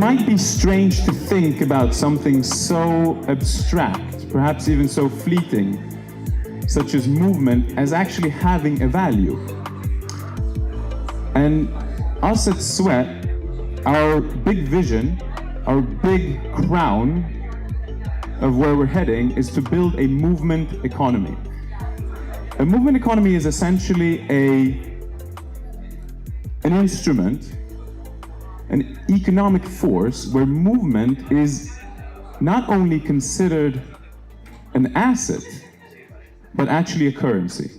might be strange to think about something so abstract, perhaps even so fleeting, such as movement, as actually having a value. And us at Sweat, our big vision, our big crown of where we're heading is to build a movement economy. A movement economy is essentially an instrument, an economic force where movement is not only considered an asset, but actually a currency.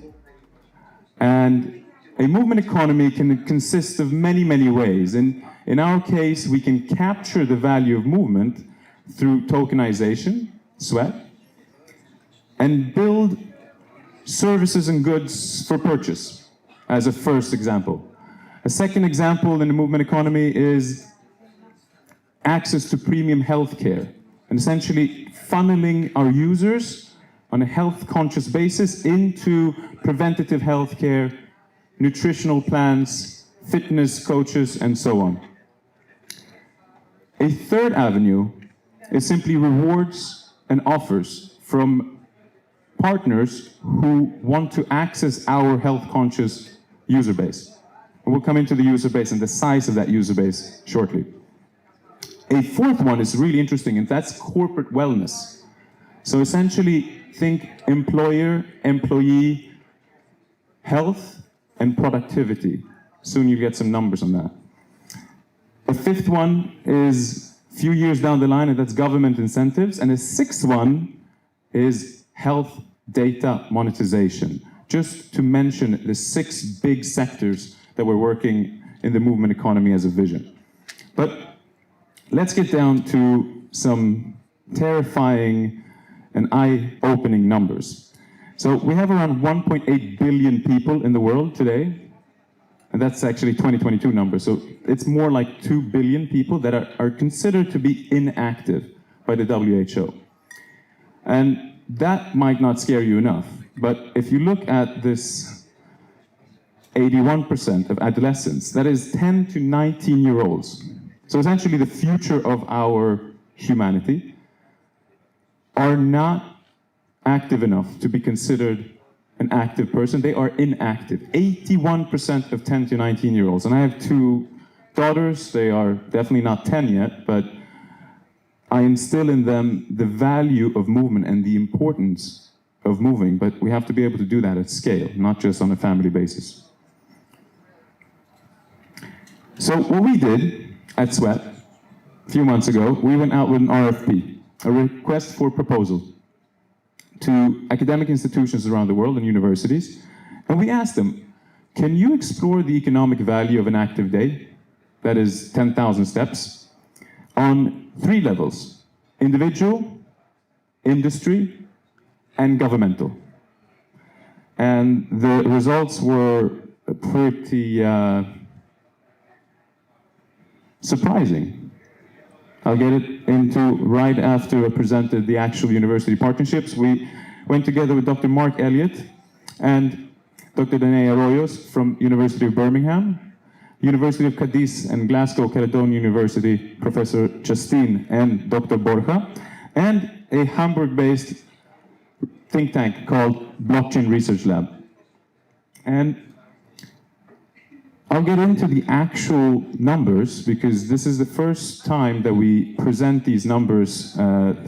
And a movement economy can consist of many, many ways. And in our case, we can capture the value of movement through tokenization, SWEAT, and build services and goods for purchase as a first example. A second example in the movement economy is access to premium healthcare, and essentially funneling our users on a health-conscious basis into preventative healthcare, nutritional plans, fitness coaches, and so on. A third avenue is simply rewards and offers from partners who want to access our health-conscious user base. And we'll come into the user base and the size of that user base shortly. A fourth one is really interesting, and that's corporate wellness. So essentially, think employer, employee, health, and productivity. Soon you'll get some numbers on that. A fifth one is a few years down the line, and that's government incentives. And a sixth one is health data monetization. Just to mention the 6 big sectors that we're working in the movement economy as a vision. But let's get down to some terrifying and eye-opening numbers. So we have around 1.8 billion people in the world today, and that's actually 2022 numbers. So it's more like 2 billion people that are considered to be inactive by the WHO. And that might not scare you enough, but if you look at this 81% of adolescents, that is 10 to 19-year-olds. So essentially the future of our humanity are not active enough to be considered an active person. They are inactive. 81% of 10 to 19-year-olds. And I have 2 daughters. They are definitely not 10 yet, but I instill in them the value of movement and the importance of moving, but we have to be able to do that at scale, not just on a family basis. So what we did at Sweat a few months ago, we went out with an RFP, a request for proposal, to academic institutions around the world and universities, and we asked them, can you explore the economic value of an active day, that is 10,000 steps, on 3 levels: individual, industry, and governmental? And the results were pretty surprising. I'll get it into right after I presented the actual university partnerships. We went together with Dr. Mark Elliott and Dr. Danae Arroyos from University of Birmingham, University of Cadiz and Glasgow Caledonian University, Professor Justine and Dr. Borja, and a Hamburg-based think tank called Blockchain Research Lab. And I'll get into the actual numbers because this is the first time that we present these numbers,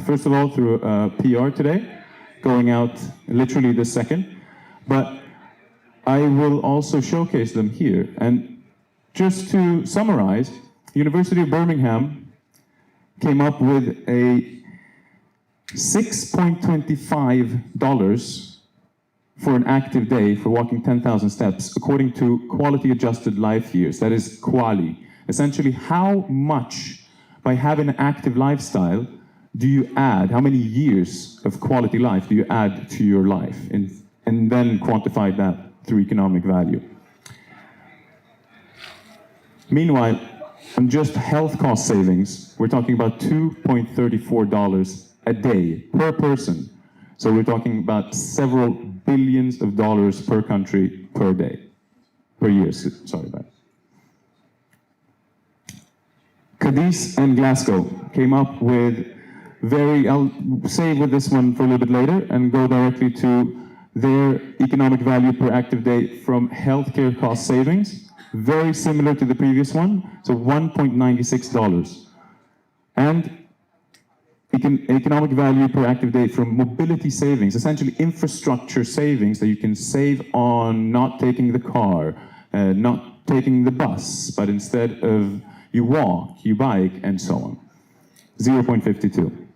first of all through PR today, going out literally this second, but I will also showcase them here. And just to summarize, University of Birmingham came up with a $6.25 for an active day for walking 10,000 steps, according to quality adjusted life years, that is QALY. Essentially, how much, by having an active lifestyle, do you add, how many years of quality life do you add to your life? And then quantify that through economic value. Meanwhile, on just health cost savings, we're talking about $2.34 a day per person. So we're talking about several billions of dollars per country per day, per year, sorry about it. Cadiz and Glasgow came up with I'll say with this one for a little bit later and go directly to their economic value per active day from healthcare cost savings, very similar to the previous one, so $1.96. And economic value per active day from mobility savings, essentially infrastructure savings that you can save on not taking the car, not taking the bus, but instead of you walk, you bike, and so on. 0.52.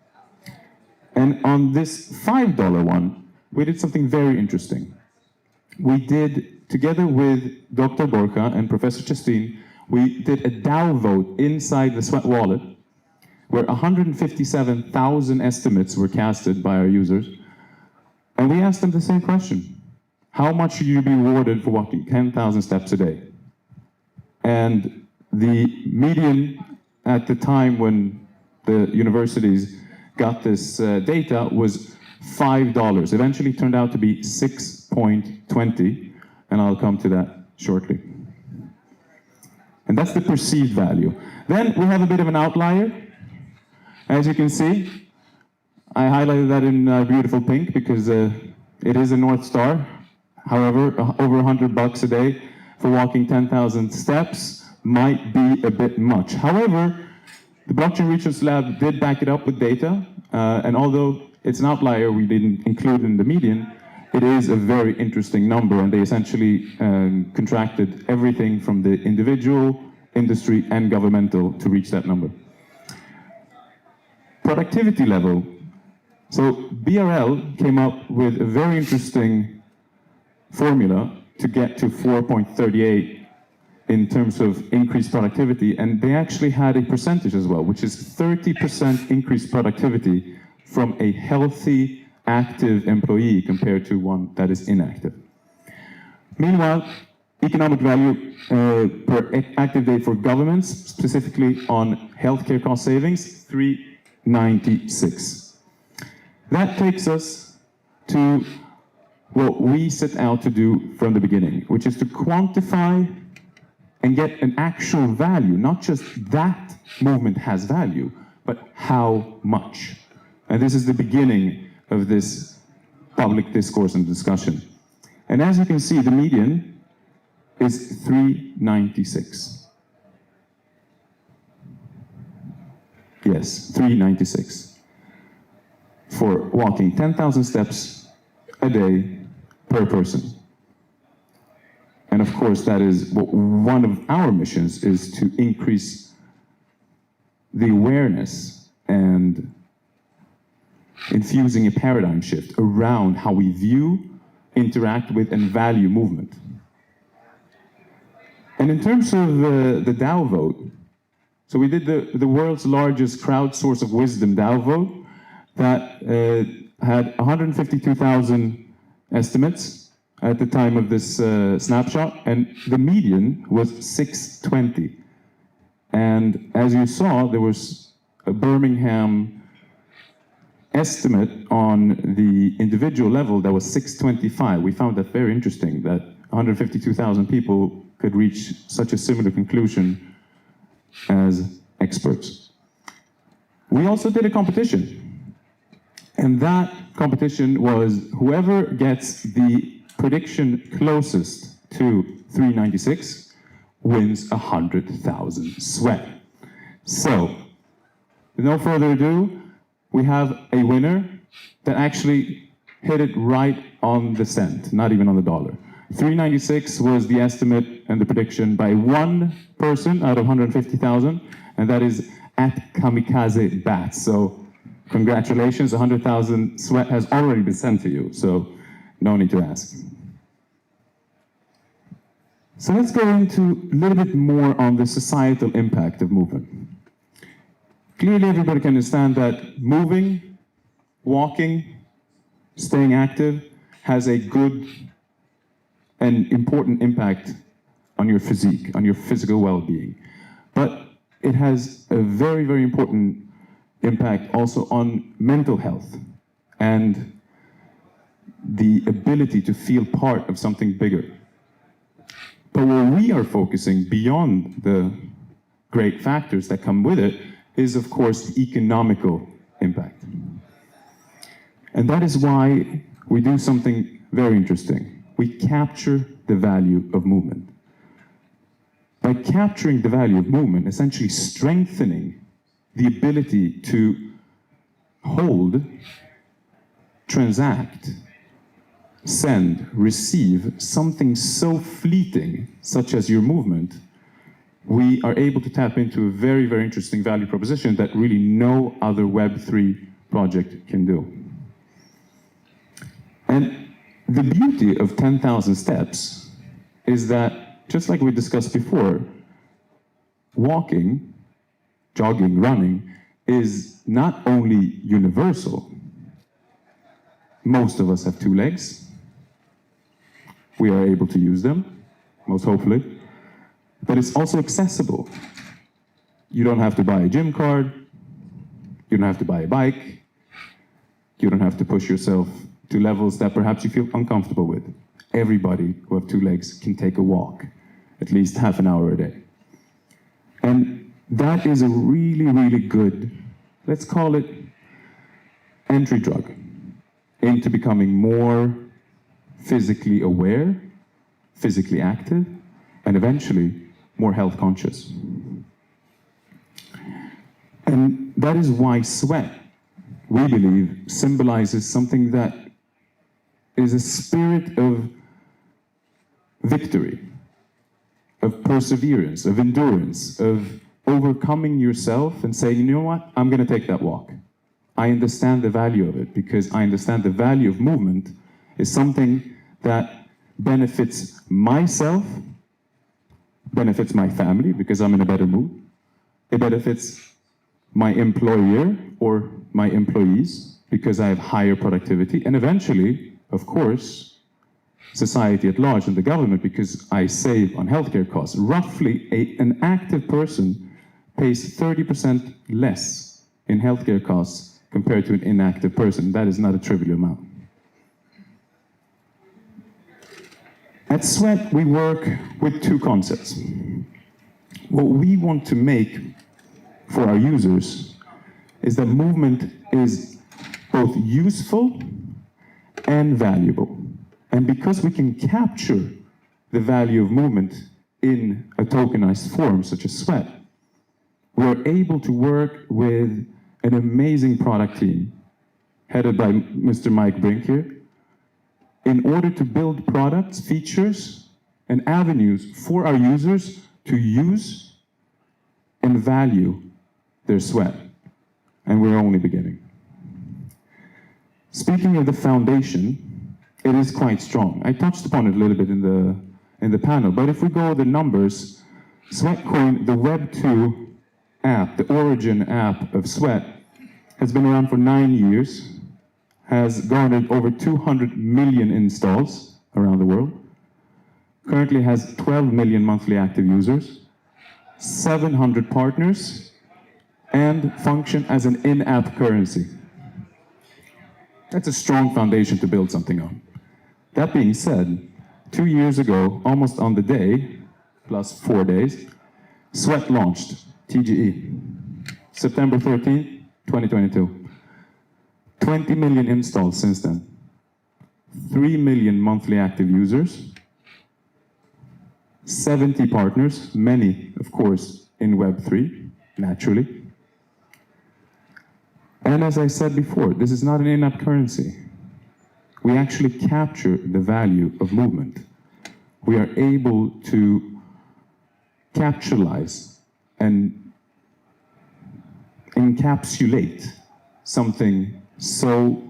And on this $5 one, we did something very interesting. We did, together with Dr. Borja and Professor Chastin, we did a DAO vote inside the Sweat wallet, where 157,000 estimates were casted by our users. And we asked them the same question. How much should you be rewarded for walking 10,000 steps a day? And the median at the time when the universities got this data was $5. Eventually turned out to be 6.20, and I'll come to that shortly. And that's the perceived value. Then we have a bit of an outlier. As you can see, I highlighted that in beautiful pink because it is a North Star. However, over $100 a day for walking 10,000 steps might be a bit much. However, the Blockchain Research Lab did back it up with data, and although it's an outlier we didn't include in the median, it is a very interesting number, and they essentially contracted everything from the individual, industry, and governmental to reach that number. Productivity level. So BRL came up with a very interesting formula to get to 4.38 in terms of increased productivity, and they actually had a percentage as well, which is 30% increased productivity from a healthy, active employee compared to one that is inactive. Meanwhile, economic value per active day for governments, specifically on healthcare cost savings, 396. That takes us to what we set out to do from the beginning, which is to quantify and get an actual value, not just that movement has value, but how much. And this is the beginning of this public discourse and discussion. And as you can see, the median is 396. Yes, 396 for walking 10,000 steps a day per person. And of course, that is one of our missions, is to increase the awareness and infusing a paradigm shift around how we view, interact with, and value movement. And in terms of the DAO vote, so we did the world's largest crowdsource of wisdom DAO vote that had 152,000 estimates at the time of this snapshot, and the median was 620. And as you saw, there was a Birmingham estimate on the individual level that was 625. We found that very interesting, that 152,000 people could reach such a similar conclusion as experts. We also did a competition, and that competition was whoever gets the prediction closest to 396 wins 100,000 sweat. So, with no further ado, we have a winner that actually hit it right on the cent, not even on the dollar. 396 was the estimate and the prediction by one person out of 150,000, and that is at Kamikaze Bats. So, congratulations, 100,000 sweat has already been sent to you, so no need to ask. So let's go into a little bit more on the societal impact of movement. Clearly, everybody can understand that moving, walking, staying active has a good and important impact on your physique, on your physical well-being. But it has a very, very important impact also on mental health and the ability to feel part of something bigger. But where we are focusing beyond the great factors that come with it is, of course, the economical impact. And that is why we do something very interesting. We capture the value of movement. By capturing the value of movement, essentially strengthening the ability to hold, transact, send, receive something so fleeting, such as your movement, we are able to tap into a very, very interesting value proposition that really no other Web3 project can do. And the beauty of 10,000 steps is that, just like we discussed before, walking, jogging, running is not only universal. Most of us have 2 legs. We are able to use them, most hopefully. But it's also accessible. You don't have to buy a gym card. You don't have to buy a bike. You don't have to push yourself to levels that perhaps you feel uncomfortable with. Everybody who have 2 legs can take a walk, at least half an hour a day. And that is a really, really good, let's call it entry drug into becoming more physically aware, physically active, and eventually more health conscious. And that is why sweat, we believe, symbolizes something that is a spirit of victory, of perseverance, of endurance, of overcoming yourself and saying, you know what, I'm going to take that walk. I understand the value of it because I understand the value of movement is something that benefits myself, benefits my family because I'm in a better mood. It benefits my employer or my employees because I have higher productivity. And eventually, of course, society at large and the government because I save on healthcare costs. Roughly, an active person pays 30% less in healthcare costs compared to an inactive person. That is not a trivial amount. At Sweat, we work with 2 concepts. What we want to make for our users is that movement is both useful and valuable. And because we can capture the value of movement in a tokenized form, such as Sweat, we're able to work with an amazing product team, headed by Mr. Mike Brink here, in order to build products, features, and avenues for our users to use and value their sweat. And we're only beginning. Speaking of the foundation, it is quite strong. I touched upon it a little bit in the panel, but if we go over the numbers, Sweatcoin, the Web 2 app, the origin app of Sweat, has been around for 9 years, has garnered over 200 million installs around the world, currently has 12 million monthly active users, 700 partners, and function as an in-app currency. That's a strong foundation to build something on. That being said, 2 years ago, almost on the day, plus 4 days, Sweat launched, TGE, September 13th, 2022. 20 million installs since then. 3 million monthly active users. 70 partners, many, of course, in Web3, naturally. And as I said before, this is not an in-app currency. We actually capture the value of movement. We are able to capitalize and encapsulate something so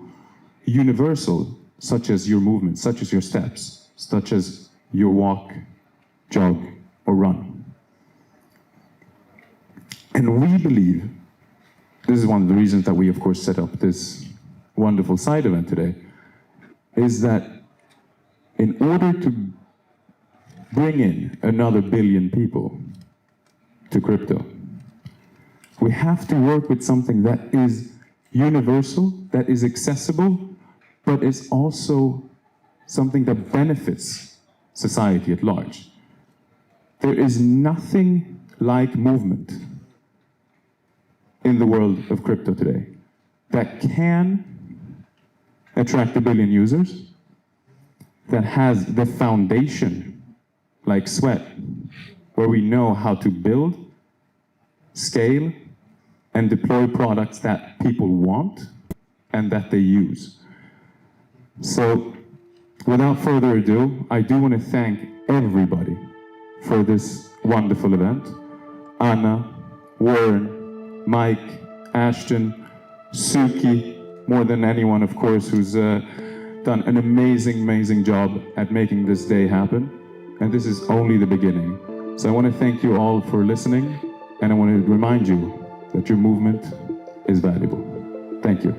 universal, such as your movement, such as your steps, such as your walk, jog, or run. And we believe, this is one of the reasons that we, of course, set up this wonderful side event today, is that in order to bring in another billion people to crypto, we have to work with something that is universal, that is accessible, but is also something that benefits society at large. There is nothing SWEAT-like movement in the world of crypto today that can attract 1 billion users, that has the foundation like SWEAT, where we know how to build, scale, and deploy products that people want and that they use. So, without further ado, I do want to thank everybody for this wonderful event. Anna, Warren, Mike, Ashton, Suki, more than anyone, of course, who's done an amazing job at making this day happen. And this is only the beginning. So I want to thank you all for listening, and I want to remind you that your movement is valuable. Thank you.